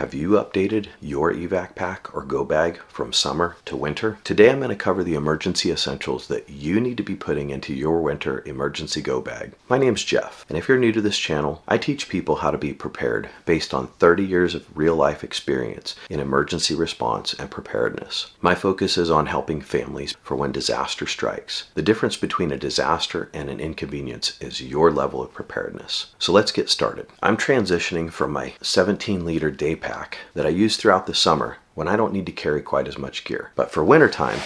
Have you updated your Evac-Pack or go bag from summer to winter? Today I'm going to cover the emergency essentials that you need to be putting into your winter emergency go bag. My name's Jeff, and if you're new to this channel, I teach people how to be prepared based on 30 years of real-life experience in emergency response and preparedness. My focus is on helping families for when disaster strikes. The difference between a disaster and an inconvenience is your level of preparedness. So let's get started. I'm transitioning from my 17-liter day pack that I use throughout the summer when I don't need to carry quite as much gear. But for wintertime,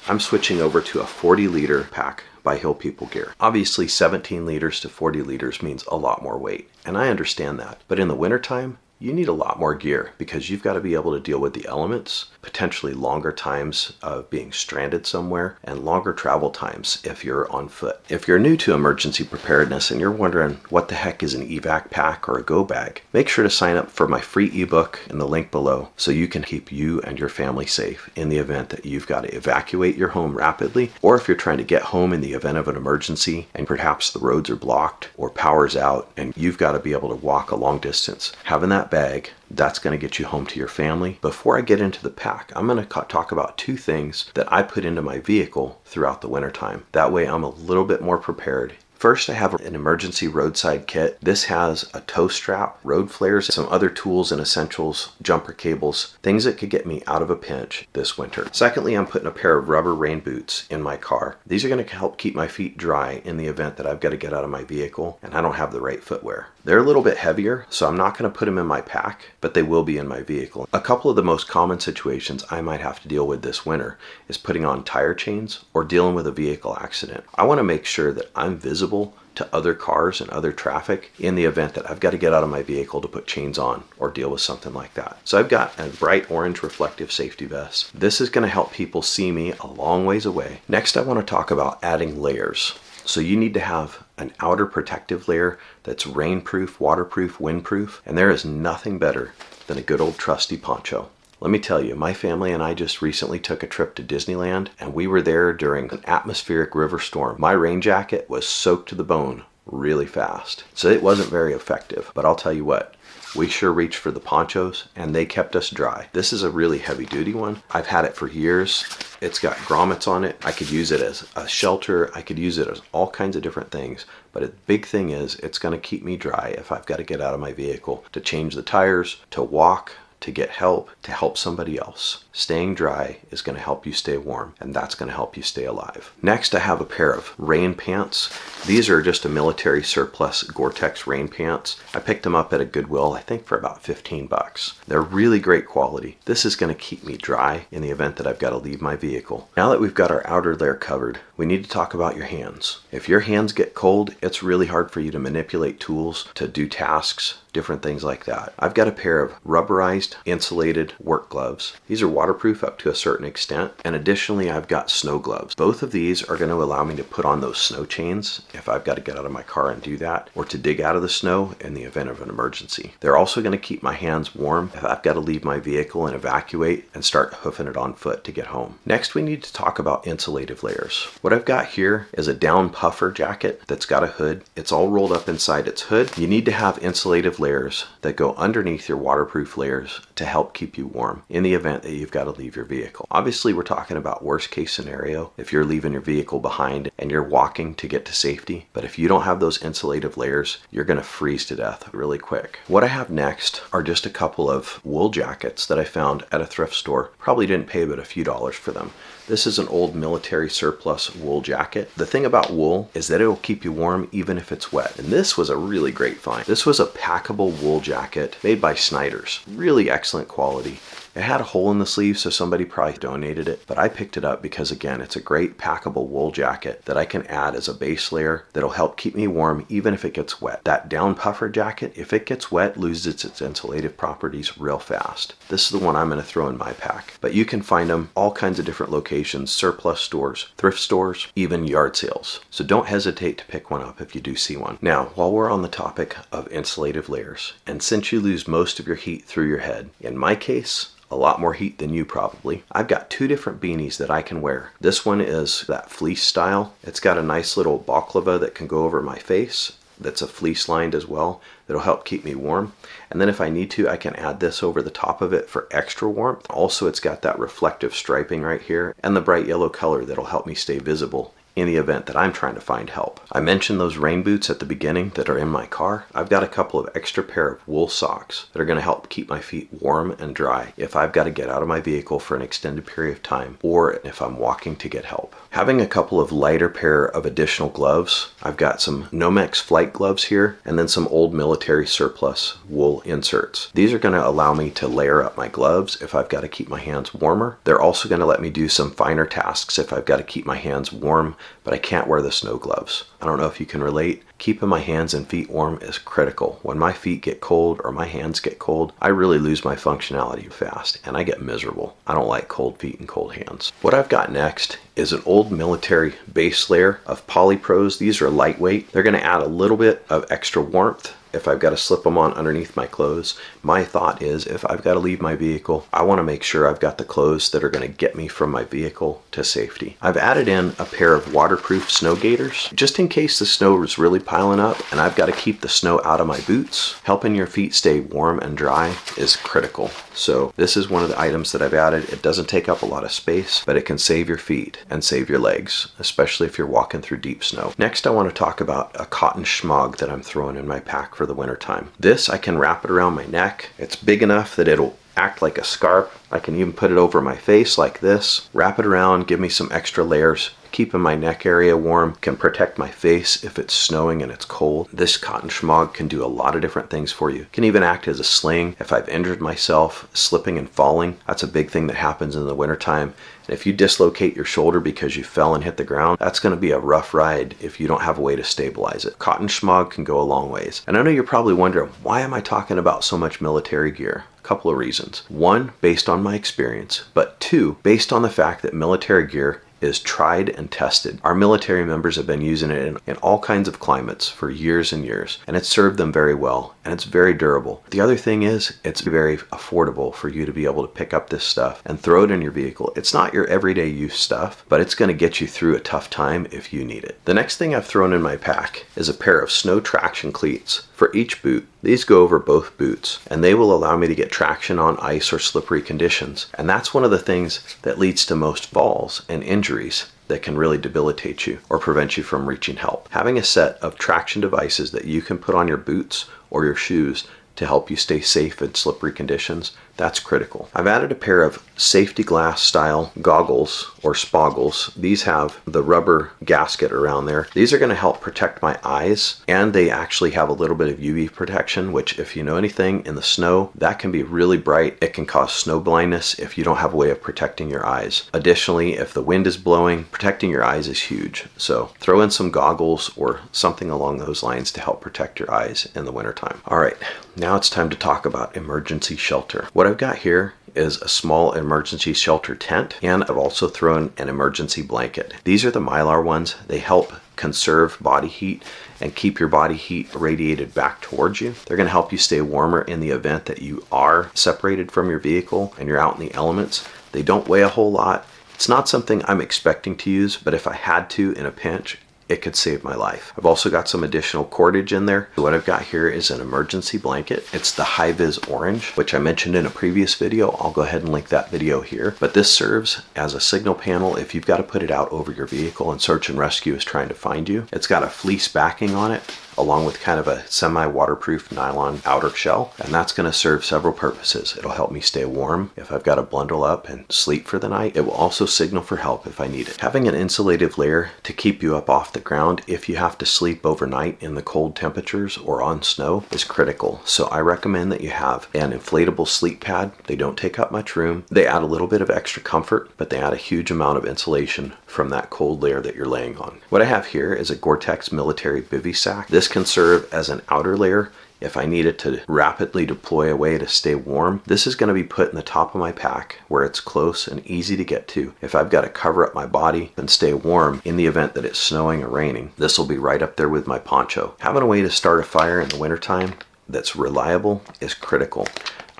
I'm switching over to a 40-liter pack by Hill People Gear. Obviously 17 liters to 40 liters means a lot more weight, and I understand that. But in the wintertime, you need a lot more gear because you've got to be able to deal with the elements, potentially longer times of being stranded somewhere, and longer travel times if you're on foot. If you're new to emergency preparedness and you're wondering what the heck is an Evac-Pack or a go bag, make sure to sign up for my free ebook in the link below so you can keep you and your family safe in the event that you've got to evacuate your home rapidly, or if you're trying to get home in the event of an emergency and perhaps the roads are blocked or power's out and you've got to be able to walk a long distance. Having that bag, that's going to get you home to your family. Before I get into the pack, I'm going to talk about two things that I put into my vehicle throughout the wintertime. That way I'm a little bit more prepared. First, I have an emergency roadside kit. This has a tow strap, road flares, some other tools and essentials, jumper cables, things that could get me out of a pinch this winter. Secondly, I'm putting a pair of rubber rain boots in my car. These are going to help keep my feet dry in the event that I've got to get out of my vehicle and I don't have the right footwear. They're a little bit heavier, so I'm not going to put them in my pack, but they will be in my vehicle. A couple of the most common situations I might have to deal with this winter is putting on tire chains or dealing with a vehicle accident. I want to make sure that I'm visible to other cars and other traffic in the event that I've got to get out of my vehicle to put chains on or deal with something like that. So I've got a bright orange reflective safety vest. This is going to help people see me a long ways away. Next, I want to talk about adding layers. So you need to have an outer protective layer that's rainproof, waterproof, windproof, and there is nothing better than a good old trusty poncho. Let me tell you, my family and I just recently took a trip to Disneyland, and we were there during an atmospheric river storm. My rain jacket was soaked to the bone really fast, so it wasn't very effective. But I'll tell you what, we sure reached for the ponchos, and they kept us dry. This is a really heavy-duty one. I've had it for years. It's got grommets on it. I could use it as a shelter. I could use it as all kinds of different things. But the big thing is, it's going to keep me dry if I've got to get out of my vehicle, to change the tires, to walk, to get help, to help somebody else. Staying dry is going to help you stay warm, and that's going to help you stay alive. Next, I have a pair of rain pants. These are just a military surplus Gore-Tex rain pants. I picked them up at a Goodwill, I think for about 15 bucks. They're really great quality. This is going to keep me dry in the event that I've got to leave my vehicle. Now that we've got our outer layer covered, we need to talk about your hands. If your hands get cold, it's really hard for you to manipulate tools, to do tasks, different things like that. I've got a pair of rubberized, insulated work gloves. These are waterproof up to a certain extent, and additionally I've got snow gloves. Both of these are going to allow me to put on those snow chains if I've got to get out of my car and do that, or to dig out of the snow in the event of an emergency. They're also going to keep my hands warm if I've got to leave my vehicle and evacuate and start hoofing it on foot to get home. Next, we need to talk about insulative layers. What I've got here is a down puffer jacket that's got a hood. It's all rolled up inside its hood. You need to have insulative layers that go underneath your waterproof layers to help keep you warm in the event that you've got to leave your vehicle. Obviously, we're talking about worst case scenario if you're leaving your vehicle behind and you're walking to get to safety. But if you don't have those insulative layers, you're going to freeze to death really quick. What I have next are just a couple of wool jackets that I found at a thrift store. Probably didn't pay but a few dollars for them. This is an old military surplus wool jacket. The thing about wool is that it will keep you warm even if it's wet. And this was a really great find. This was a packable wool jacket made by Snyder's. Really excellent quality. It had a hole in the sleeve, so somebody probably donated it, but I picked it up because, again, it's a great packable wool jacket that I can add as a base layer that'll help keep me warm even if it gets wet. That down puffer jacket, if it gets wet, loses its insulative properties real fast. This is the one I'm going to throw in my pack, but you can find them all kinds of different locations, surplus stores, thrift stores, even yard sales. So don't hesitate to pick one up if you do see one. Now, while we're on the topic of insulative layers, and since you lose most of your heat through your head, in my case, a lot more heat than you probably. I've got two different beanies that I can wear. This one is that fleece style. It's got a nice little balaclava that can go over my face. that's a fleece lined as well that'll help keep me warm. And then if I need to, I can add this over the top of it for extra warmth. Also, it's got that reflective striping right here and the bright yellow color that'll help me stay visible in the event that I'm trying to find help. I mentioned those rain boots at the beginning that are in my car. I've got a couple of extra pair of wool socks that are going to help keep my feet warm and dry if I've got to get out of my vehicle for an extended period of time or if I'm walking to get help. Having a couple of lighter pair of additional gloves. I've got some Nomex flight gloves here and then some old military surplus wool inserts. These are going to allow me to layer up my gloves if I've got to keep my hands warmer. They're also going to let me do some finer tasks if I've got to keep my hands warm, but I can't wear the snow gloves. I don't know if you can relate. Keeping my hands and feet warm is critical. When my feet get cold or my hands get cold, I really lose my functionality fast and I get miserable. I don't like cold feet and cold hands. What I've got next is an old military base layer of polypros. These are lightweight. They're going to add a little bit of extra warmth if I've got to slip them on underneath my clothes. My thought is if I've got to leave my vehicle, I want to make sure I've got the clothes that are going to get me from my vehicle to safety. I've added in a pair of waterproof snow gaiters just in case the snow is really piling up and I've got to keep the snow out of my boots. Helping your feet stay warm and dry is critical. So this is one of the items that I've added. It doesn't take up a lot of space, but it can save your feet and save your legs, especially if you're walking through deep snow. Next, I want to talk about a cotton schmog that I'm throwing in my pack for the winter time. This, I can wrap it around my neck. It's big enough that it'll act like a scarf. I can even put it over my face like this, wrap it around, give me some extra layers, keeping my neck area warm, can protect my face if it's snowing and it's cold. This cotton schmog can do a lot of different things for you. It can even act as a sling if I've injured myself slipping and falling. That's a big thing that happens in the wintertime. And if you dislocate your shoulder because you fell and hit the ground, that's going to be a rough ride if you don't have a way to stabilize it. Cotton schmog can go a long ways. And I know you're probably wondering, why am I talking about so much military gear? A couple of reasons. One, based on my experience, but two, based on the fact that military gear is tried and tested. Our military members have been using it in all kinds of climates for years and years, and it's served them very well, and it's very durable. The other thing is, it's very affordable for you to be able to pick up this stuff and throw it in your vehicle. It's not your everyday use stuff, but it's going to get you through a tough time if you need it. The next thing I've thrown in my pack is a pair of snow traction cleats for each boot. These go over both boots, and they will allow me to get traction on ice or slippery conditions. And that's one of the things that leads to most falls and injuries that can really debilitate you or prevent you from reaching help. Having a set of traction devices that you can put on your boots or your shoes to help you stay safe in slippery conditions, that's critical. I've added a pair of safety glass style goggles or spoggles. These have the rubber gasket around there. These are going to help protect my eyes, and they actually have a little bit of UV protection, which if you know anything in the snow, that can be really bright. It can cause snow blindness if you don't have a way of protecting your eyes. Additionally, if the wind is blowing, protecting your eyes is huge. So throw in some goggles or something along those lines to help protect your eyes in the wintertime. All right, now it's time to talk about emergency shelter. What I've got here is a small emergency shelter tent, and I've also thrown an emergency blanket. These are the Mylar ones. They help conserve body heat and keep your body heat radiated back towards you. They're going to help you stay warmer in the event that you are separated from your vehicle and you're out in the elements. They don't weigh a whole lot. It's not something I'm expecting to use, but if I had to in a pinch, it could save my life. I've also got some additional cordage in there. What I've got here is an emergency blanket. It's the High-Vis Orange, which I mentioned in a previous video. I'll go ahead and link that video here. But this serves as a signal panel if you've got to put it out over your vehicle and search and rescue is trying to find you. It's got a fleece backing on it, along with kind of a semi-waterproof nylon outer shell, and that's going to serve several purposes. It'll help me stay warm if I've got to bundle up and sleep for the night. It will also signal for help if I need it. Having an insulative layer to keep you up off the ground if you have to sleep overnight in the cold temperatures or on snow is critical. So I recommend that you have an inflatable sleep pad. They don't take up much room. They add a little bit of extra comfort, but they add a huge amount of insulation from that cold layer that you're laying on. What I have here is a Gore-Tex military bivy sack. This can serve as an outer layer if I need it to rapidly deploy away to stay warm. This is going to be put in the top of my pack where it's close and easy to get to. If I've got to cover up my body and stay warm in the event that it's snowing or raining, this will be right up there with my poncho. Having a way to start a fire in the wintertime that's reliable is critical.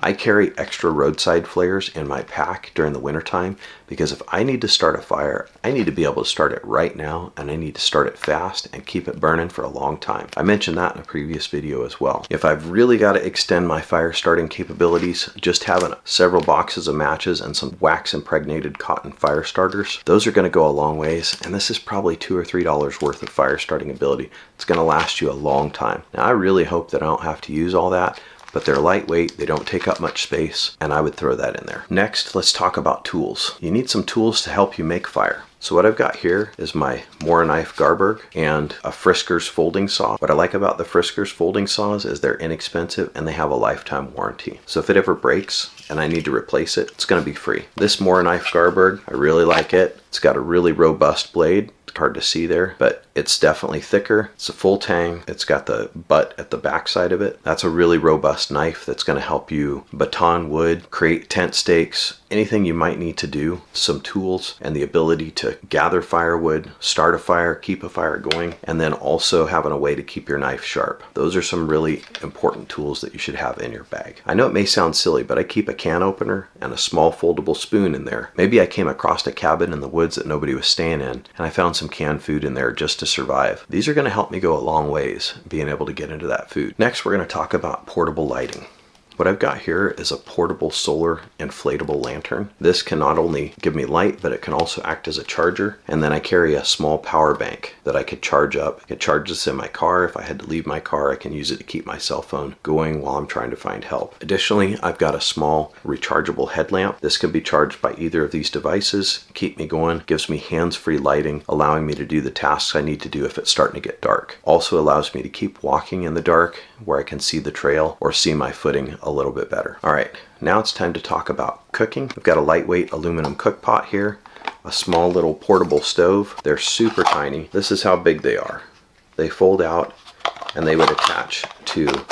I carry extra roadside flares in my pack during the wintertime because if I need to start a fire, I need to be able to start it right now, and I need to start it fast and keep it burning for a long time. I mentioned that in a previous video as well. If I've really got to extend my fire starting capabilities, just having several boxes of matches and some wax impregnated cotton fire starters, those are going to go a long ways, and this is probably $2 or $3 worth of fire starting ability. It's going to last you a long time. Now I really hope that I don't have to use all that, but they're lightweight, they don't take up much space, and I would throw that in there. Next, let's talk about tools. You need some tools to help you make fire. So what I've got here is my Moore knife Garberg and a Frisker's folding saw. What I like about the Frisker's folding saws is they're inexpensive and they have a lifetime warranty. So if it ever breaks and I need to replace it, it's going to be free. This Moore knife Garberg, I really like it. It's got a really robust blade. It's hard to see there, but it's definitely thicker. It's a full tang. It's got the butt at the back side of it. That's a really robust knife that's going to help you baton wood, create tent stakes, anything you might need to do. Some tools and the ability to gather firewood, start a fire, keep a fire going, and then also having a way to keep your knife sharp. Those are some really important tools that you should have in your bag. I know it may sound silly, but I keep a can opener and a small foldable spoon in there. Maybe I came across a cabin in the woods that nobody was staying in, and I found some canned food in there just to survive. These are going to help me go a long ways, being able to get into that food. Next, we're going to talk about portable lighting. What I've got here is a portable solar inflatable lantern. This can not only give me light, but it can also act as a charger. And then I carry a small power bank that I could charge up. It charges in my car. If I had to leave my car, I can use it to keep my cell phone going while I'm trying to find help. Additionally, I've got a small rechargeable headlamp. This can be charged by either of these devices, keep me going, gives me hands-free lighting, allowing me to do the tasks I need to do if it's starting to get dark. Also allows me to keep walking in the dark where I can see the trail or see my footing a little bit better. All right, now it's time to talk about cooking. I've got a lightweight aluminum cook pot here, a small little portable stove. They're super tiny. This is how big they are. They fold out and they would attach to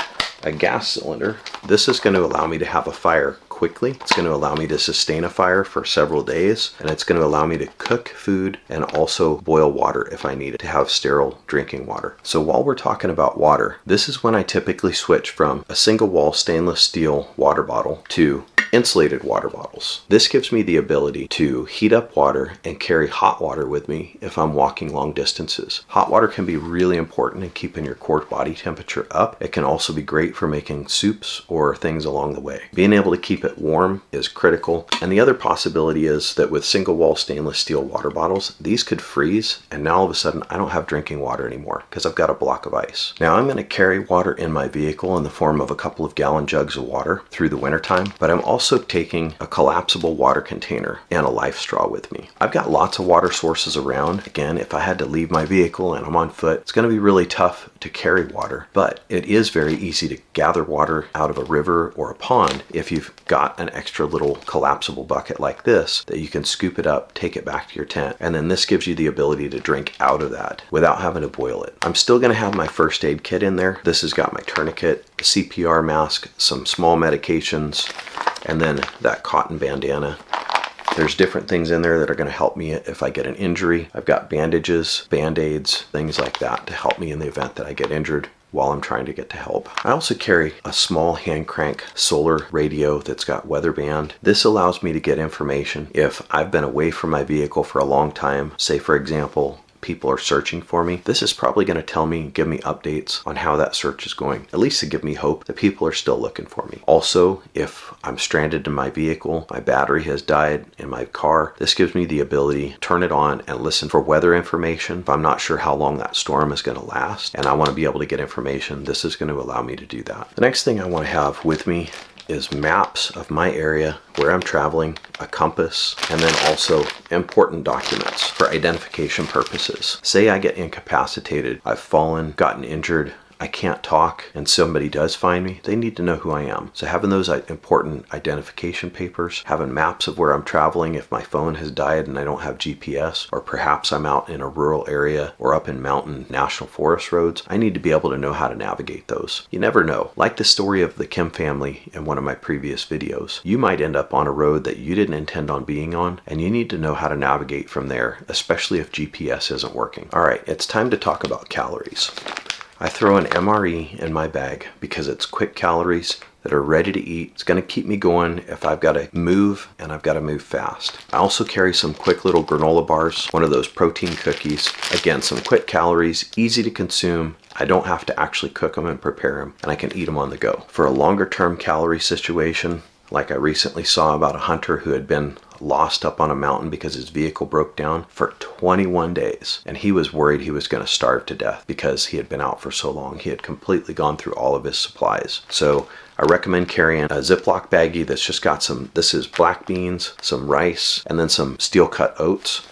a gas cylinder. This is going to allow me to have a fire quickly. It's going to allow me to sustain a fire for several days, and it's going to allow me to cook food and also boil water if I need it to have sterile drinking water. So while we're talking about water, this is when I typically switch from a single wall stainless steel water bottle to insulated water bottles. This gives me the ability to heat up water and carry hot water with me if I'm walking long distances. Hot water can be really important in keeping your core body temperature up. It can also be great for making soups or things along the way. Being able to keep it warm is critical. And the other possibility is that with single wall stainless steel water bottles, these could freeze, and now all of a sudden I don't have drinking water anymore because I've got a block of ice. Now I'm going to carry water in my vehicle in the form of a couple of gallon jugs of water through the wintertime, but I'm also taking a collapsible water container and a life straw with me. I've got lots of water sources around. Again, if I had to leave my vehicle and I'm on foot, it's going to be really tough to carry water, but it is very easy to gather water out of a river or a pond if you've got an extra little collapsible bucket like this that you can scoop it up, take it back to your tent, and then this gives you the ability to drink out of that without having to boil it. I'm still going to have my first aid kit in there. This has got my tourniquet, a CPR mask, some small medications, and then that cotton bandana. There's different things in there that are going to help me if I get an injury. I've got bandages, band-aids, things like that to help me in the event that I get injured while I'm trying to get to help. I also carry a small hand crank solar radio that's got weather band. This allows me to get information if I've been away from my vehicle for a long time. Say for example, people are searching for me. This is probably going to tell me, give me updates on how that search is going, at least to give me hope that people are still looking for me. Also, if I'm stranded in my vehicle, my battery has died in my car, this gives me the ability to turn it on and listen for weather information. If I'm not sure how long that storm is going to last and I want to be able to get information, this is going to allow me to do that. The next thing I want to have with me is maps of my area, where I'm traveling, a compass, and then also important documents for identification purposes. Say I get incapacitated, I've fallen, gotten injured, I can't talk, and somebody does find me, they need to know who I am. So having those important identification papers, having maps of where I'm traveling if my phone has died and I don't have GPS, or perhaps I'm out in a rural area or up in mountain national forest roads, I need to be able to know how to navigate those. You never know. Like the story of the Kim family in one of my previous videos, you might end up on a road that you didn't intend on being on, and you need to know how to navigate from there, especially if GPS isn't working. All right, it's time to talk about calories. I throw an MRE in my bag because it's quick calories that are ready to eat. It's going to keep me going if I've got to move, and I've got to move fast. I also carry some quick little granola bars, one of those protein cookies. Again, some quick calories, easy to consume. I don't have to actually cook them and prepare them, and I can eat them on the go. For a longer term calorie situation, like I recently saw about a hunter who had been lost up on a mountain because his vehicle broke down for 21 days. And he was worried he was going to starve to death because he had been out for so long. He had completely gone through all of his supplies. So I recommend carrying a Ziploc baggie that's just got this is black beans, some rice, and then some steel cut oats.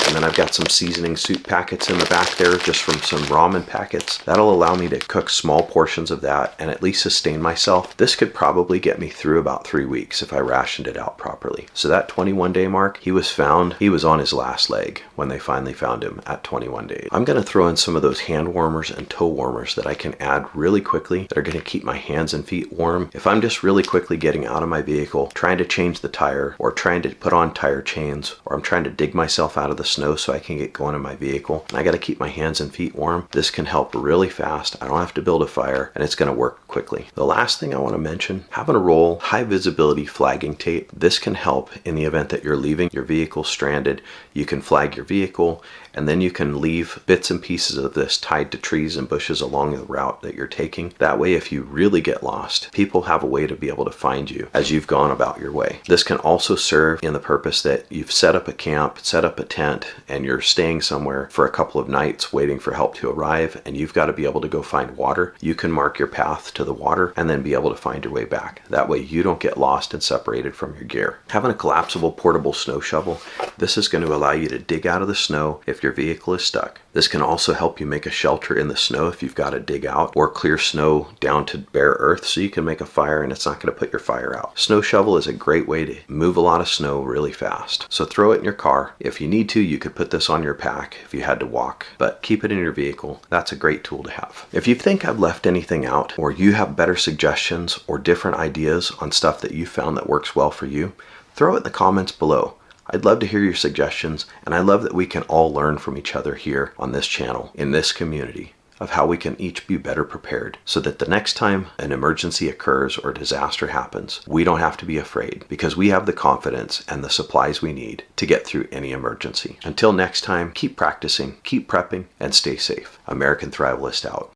And then I've got some seasoning soup packets in the back there, just from some ramen packets. That'll allow me to cook small portions of that and at least sustain myself. This could probably get me through about 3 weeks if I rationed it out properly. So that 21-day mark, he was on his last leg when they finally found him at 21 days. I'm going to throw in some of those hand warmers and toe warmers that I can add really quickly that are going to keep my hands and feet warm. If I'm just really quickly getting out of my vehicle, trying to change the tire, or trying to put on tire chains, or I'm trying to dig myself out of the snow so I can get going in my vehicle, and I got to keep my hands and feet warm, this can help really fast. I don't have to build a fire, and it's going to work quickly. The last thing I want to mention, having a roll high visibility flagging tape. This can help in the event that you're leaving your vehicle stranded. You can flag your vehicle, and then you can leave bits and pieces of this tied to trees and bushes along the route that you're taking. That way, if you really get lost, people have a way to be able to find you as you've gone about your way. This can also serve in the purpose that you've set up a camp, set up a tent, and you're staying somewhere for a couple of nights waiting for help to arrive, and you've got to be able to go find water. You can mark your path to the water and then be able to find your way back. That way you don't get lost and separated from your gear. Having a collapsible portable snow shovel, this is going to allow you to dig out of the snow if your vehicle is stuck. This can also help you make a shelter in the snow if you've got to dig out or clear snow down to bare earth so you can make a fire and it's not going to put your fire out. Snow shovel is a great way to move a lot of snow really fast. So throw it in your car. If you need to, you could put this on your pack if you had to walk, but keep it in your vehicle. That's a great tool to have. If you think I've left anything out, or you have better suggestions or different ideas on stuff that you found that works well for you, throw it in the comments below. I'd love to hear your suggestions, and I love that we can all learn from each other here on this channel, in this community, of how we can each be better prepared so that the next time an emergency occurs or a disaster happens, we don't have to be afraid because we have the confidence and the supplies we need to get through any emergency. Until next time, keep practicing, keep prepping, and stay safe. American Thrivalist out.